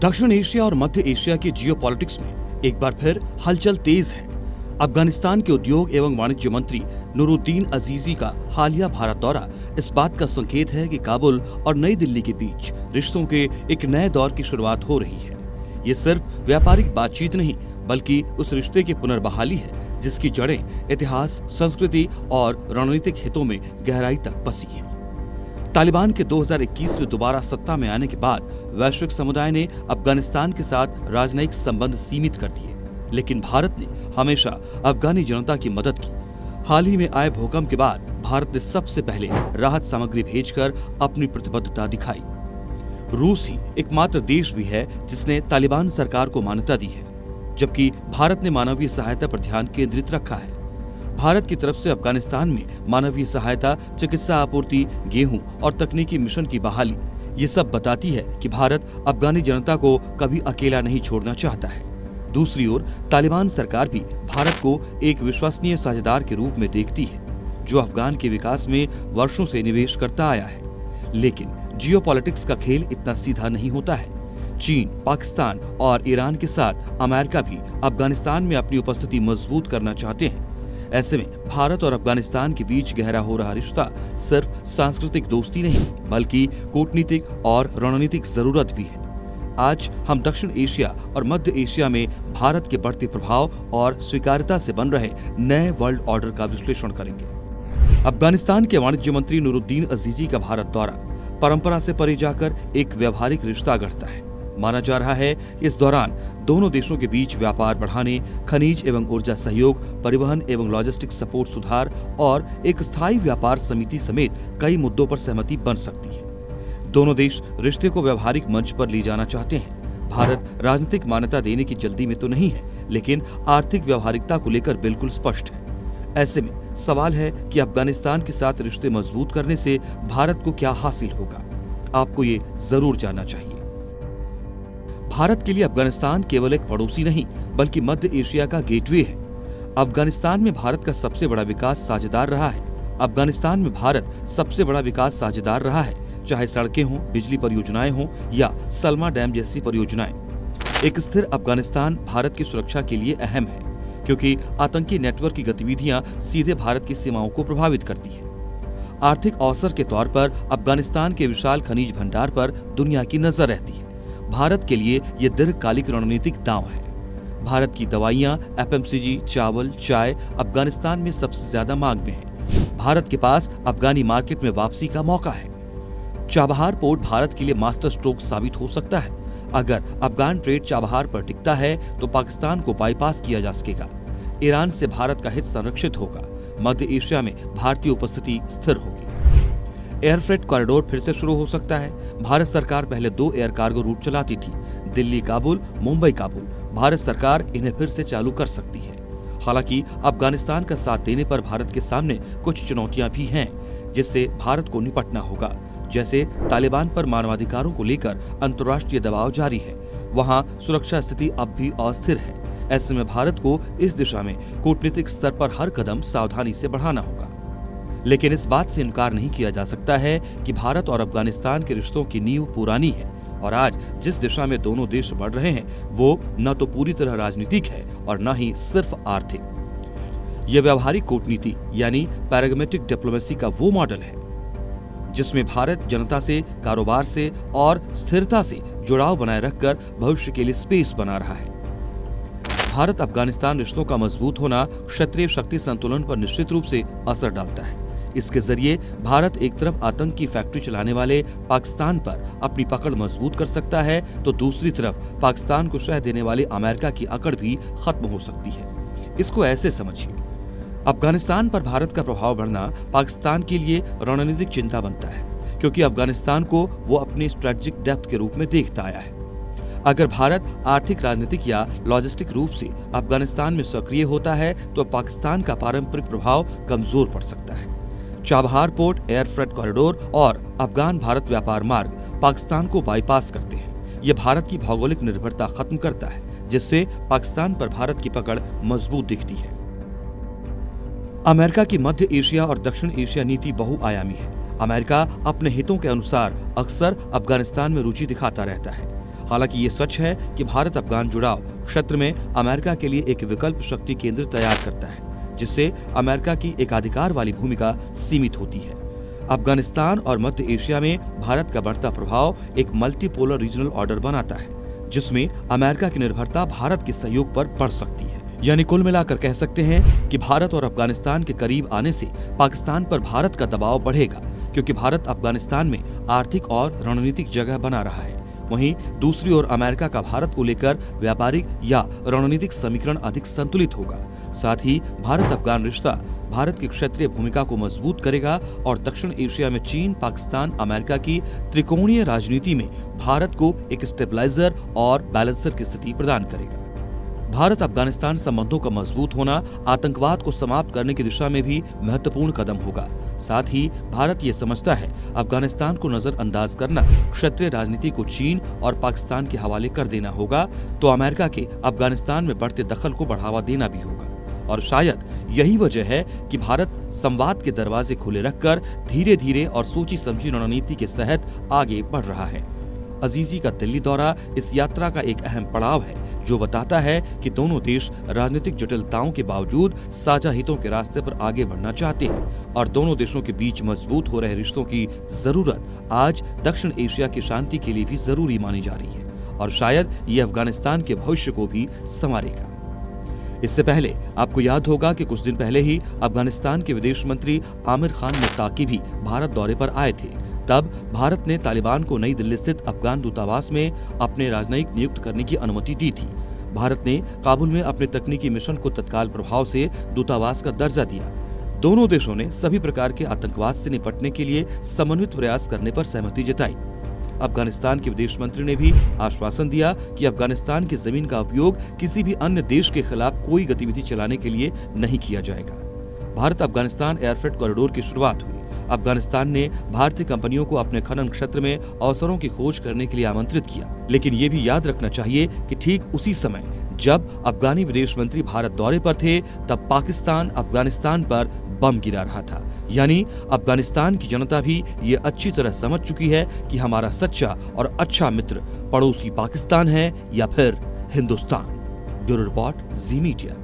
दक्षिण एशिया और मध्य एशिया के जियोपॉलिटिक्स में एक बार फिर हलचल तेज है। अफगानिस्तान के उद्योग एवं वाणिज्य मंत्री नूरुद्दीन अजीजी का हालिया भारत दौरा इस बात का संकेत है कि काबुल और नई दिल्ली के बीच रिश्तों के एक नए दौर की शुरुआत हो रही है। ये सिर्फ व्यापारिक बातचीत नहीं बल्कि उस रिश्ते की पुनर्बहाली है जिसकी जड़ें इतिहास, संस्कृति और रणनीतिक हितों में गहराई तक बसी हैं। तालिबान के 2021 में दोबारा सत्ता में आने के बाद वैश्विक समुदाय ने अफगानिस्तान के साथ राजनयिक संबंध सीमित कर दिए, लेकिन भारत ने हमेशा अफगानी जनता की मदद की। हाल ही में आए भूकंप के बाद भारत ने सबसे पहले राहत सामग्री भेजकर अपनी प्रतिबद्धता दिखाई। रूस ही एकमात्र देश भी है जिसने तालिबान सरकार को मान्यता दी है, जबकि भारत ने मानवीय सहायता पर ध्यान केंद्रित रखा है। भारत की तरफ से अफगानिस्तान में मानवीय सहायता, चिकित्सा आपूर्ति, गेहूं और तकनीकी मिशन की बहाली, ये सब बताती है कि भारत अफगानी जनता को कभी अकेला नहीं छोड़ना चाहता है। दूसरी ओर तालिबान सरकार भी भारत को एक विश्वसनीय साझेदार के रूप में देखती है, जो अफगान के विकास में वर्षों से निवेश करता आया है। लेकिन जियोपॉलिटिक्स का खेल इतना सीधा नहीं होता है। चीन, पाकिस्तान और ईरान के साथ अमेरिका भी अफगानिस्तान में अपनी उपस्थिति मजबूत करना चाहते हैं। ऐसे में भारत और अफगानिस्तान के बीच गहरा हो रहा रिश्ता सिर्फ सांस्कृतिक दोस्ती नहीं बल्कि कूटनीतिक और रणनीतिक जरूरत भी है। आज हम दक्षिण एशिया और मध्य एशिया में भारत के बढ़ते प्रभाव और स्वीकार्यता से बन रहे नए वर्ल्ड ऑर्डर का विश्लेषण करेंगे। अफगानिस्तान के वाणिज्य मंत्री नूरुद्दीन अजीजी का भारत दौरा परंपरा से परे जाकर एक व्यवहारिक रिश्ता गढ़ता है। माना जा रहा है इस दौरान दोनों देशों के बीच व्यापार बढ़ाने, खनिज एवं ऊर्जा सहयोग, परिवहन एवं लॉजिस्टिक सपोर्ट सुधार और एक स्थायी व्यापार समिति समेत कई मुद्दों पर सहमति बन सकती है। दोनों देश रिश्ते को व्यवहारिक मंच पर ले जाना चाहते हैं। भारत राजनीतिक मान्यता देने की जल्दी में तो नहीं है, लेकिन आर्थिक व्यवहारिकता को लेकर बिल्कुल स्पष्ट है। ऐसे में सवाल है कि अफगानिस्तान के साथ रिश्ते मजबूत करने से भारत को क्या हासिल होगा। आपको ये जरूर जानना चाहिए। भारत के लिए अफगानिस्तान केवल एक पड़ोसी नहीं बल्कि मध्य एशिया का गेटवे है। अफगानिस्तान में भारत का सबसे बड़ा विकास साझेदार रहा है। अफगानिस्तान में भारत सबसे बड़ा विकास साझेदार रहा है, चाहे सड़कें हों, बिजली परियोजनाएं हों या सलमा डैम जैसी परियोजनाएं। एक स्थिर अफगानिस्तान भारत की सुरक्षा के लिए अहम है, क्योंकि आतंकी नेटवर्क की गतिविधियां सीधे भारत की सीमाओं को प्रभावित करती है। आर्थिक अवसर के तौर पर अफगानिस्तान के विशाल खनिज भंडार पर दुनिया की नजर रहती है। भारत के लिए ये दीर्घकालिक रणनीतिक दांव है। भारत की दवाइयां, एफएमसीजी, चावल, चाय अफगानिस्तान में सबसे ज्यादा मांग में है। भारत के पास अफगानी मार्केट में वापसी का मौका है। चाबहार पोर्ट भारत के लिए मास्टर स्ट्रोक साबित हो सकता है। अगर अफगान ट्रेड चाबहार पर टिकता है तो पाकिस्तान को बाईपास किया जा सकेगा। ईरान से भारत का हित संरक्षित होगा। मध्य एशिया में भारतीय उपस्थिति स्थिर होगी। एयर फ्रेट कॉरिडोर फिर से शुरू हो सकता है। भारत सरकार पहले 2 एयर कार्गो रूट चलाती थी, दिल्ली काबुल, मुंबई काबुल। भारत सरकार इन्हें फिर से चालू कर सकती है। हालांकि अफगानिस्तान का साथ देने पर भारत के सामने कुछ चुनौतियां भी हैं, जिससे भारत को निपटना होगा। जैसे तालिबान पर मानवाधिकारों को लेकर अंतर्राष्ट्रीय दबाव जारी है, वहां सुरक्षा स्थिति अब भी अस्थिर है। ऐसे में भारत को इस दिशा में कूटनीतिक स्तर पर हर कदम सावधानी से बढ़ाना होगा। लेकिन इस बात से इनकार नहीं किया जा सकता है कि भारत और अफगानिस्तान के रिश्तों की नींव पुरानी है और आज जिस दिशा में दोनों देश बढ़ रहे हैं वो न तो पूरी तरह राजनीतिक है और न ही सिर्फ आर्थिक। यह व्यवहारिक कूटनीति यानी पैराग्मेटिक डिप्लोमेसी का वो मॉडल है जिसमें भारत जनता से, कारोबार से और स्थिरता से जुड़ाव बनाए रखकर भविष्य के लिए स्पेस बना रहा है। भारत अफगानिस्तान रिश्तों का मजबूत होना क्षेत्रीय शक्ति संतुलन पर निश्चित रूप से असर डालता है। इसके जरिए भारत एक तरफ आतंक की फैक्ट्री चलाने वाले पाकिस्तान पर अपनी पकड़ मजबूत कर सकता है तो दूसरी तरफ पाकिस्तान को शह देने वाले अमेरिका की अकड़ भी खत्म हो सकती है। इसको ऐसे समझिए, अफगानिस्तान पर भारत का प्रभाव बढ़ना पाकिस्तान के लिए रणनीतिक चिंता बनता है, क्योंकि अफगानिस्तान को वो अपनी स्ट्रेटेजिक डेप्थ के रूप में देखता आया है। अगर भारत आर्थिक, राजनीतिक या लॉजिस्टिक रूप से अफगानिस्तान में सक्रिय होता है तो पाकिस्तान का पारंपरिक प्रभाव कमजोर पड़ सकता है। Chabahar port, air freight corridor और अफगान भारत व्यापार मार्ग पाकिस्तान को बाईपास करते हैं। ये भारत की भौगोलिक निर्भरता खत्म करता है, जिससे पाकिस्तान पर भारत की पकड़ मजबूत दिखती है। अमेरिका की मध्य एशिया और दक्षिण एशिया नीति बहुआयामी है। अमेरिका अपने हितों के अनुसार अक्सर अफगानिस्तान में रुचि दिखाता रहता है। हालांकि ये सच है कि भारत अफगान जुड़ाव क्षेत्र में अमेरिका के लिए एक विकल्प शक्ति केंद्र तैयार करता है, जिससे अमेरिका की एकाधिकार वाली भूमिका सीमित होती है। अफगानिस्तान और मध्य एशिया में भारत का बढ़ता प्रभाव एक मल्टीपोलर रीजनल ऑर्डर बनाता है, जिसमें अमेरिका की निर्भरता भारत के सहयोग पर बढ़ सकती है। यानी कुल मिलाकर कह सकते हैं कि भारत और अफगानिस्तान के करीब आने से पाकिस्तान पर भारत का दबाव बढ़ेगा, क्योंकि भारत अफगानिस्तान में आर्थिक और रणनीतिक जगह बना रहा है। वहीं दूसरी ओर अमेरिका का भारत को लेकर व्यापारिक या रणनीतिक समीकरण अधिक संतुलित होगा। साथ ही भारत अफगान रिश्ता भारत की क्षेत्रीय भूमिका को मजबूत करेगा और दक्षिण एशिया में चीन, पाकिस्तान, अमेरिका की त्रिकोणीय राजनीति में भारत को एक स्टेबलाइजर और बैलेंसर की स्थिति प्रदान करेगा। भारत अफगानिस्तान संबंधों का मजबूत होना आतंकवाद को समाप्त करने की दिशा में भी महत्वपूर्ण कदम होगा। साथ ही भारत ये समझता है अफगानिस्तान को नजरअंदाज करना क्षेत्रीय राजनीति को चीन और पाकिस्तान के हवाले कर देना होगा, तो अमेरिका के अफगानिस्तान में बढ़ते दखल को बढ़ावा देना भी होगा। और शायद यही वजह है कि भारत संवाद के दरवाजे खुले रखकर धीरे धीरे और सोची समझी रणनीति के तहत आगे बढ़ रहा है। अजीजी का दिल्ली दौरा इस यात्रा का एक अहम पड़ाव है, जो बताता है कि दोनों देश राजनीतिक जटिलताओं के बावजूद साझा हितों के रास्ते पर आगे बढ़ना चाहते हैं और दोनों देशों के बीच मजबूत हो रहे रिश्तों की जरूरत आज दक्षिण एशिया की शांति के लिए भी जरूरी मानी जा रही है और शायद ये अफगानिस्तान के भविष्य को भी संवारेगा। इससे पहले आपको याद होगा कि कुछ दिन पहले ही अफगानिस्तान के विदेश मंत्री आमिर खान मुत्ताकी भी भारत दौरे पर आए थे। तब भारत ने तालिबान को नई दिल्ली स्थित अफगान दूतावास में अपने राजनयिक नियुक्त करने की अनुमति दी थी। भारत ने काबुल में अपने तकनीकी मिशन को तत्काल प्रभाव से दूतावास का दर्जा दिया। दोनों देशों ने सभी प्रकार के आतंकवाद से निपटने के लिए समन्वित प्रयास करने पर सहमति जताई। अफगानिस्तान के विदेश मंत्री ने भी आश्वासन दिया कि अफगानिस्तान की जमीन का उपयोग किसी भी अन्य देश के खिलाफ कोई गतिविधि चलाने के लिए नहीं किया जाएगा। भारत अफगानिस्तान एयरफ्रेट कॉरिडोर की शुरुआत हुई। अफगानिस्तान ने भारतीय कंपनियों को अपने खनन क्षेत्र में अवसरों की खोज करने के लिए आमंत्रित किया, लेकिन ये भी याद रखना चाहिए कि ठीक उसी समय जब अफगानी विदेश मंत्री भारत दौरे पर थे, तब पाकिस्तान अफगानिस्तान पर बम गिरा रहा था। यानी अफगानिस्तान की जनता भी ये अच्छी तरह समझ चुकी है कि हमारा सच्चा और अच्छा मित्र पड़ोसी पाकिस्तान है या फिर हिंदुस्तान। ब्यूरो रिपोर्ट, जी मीडिया।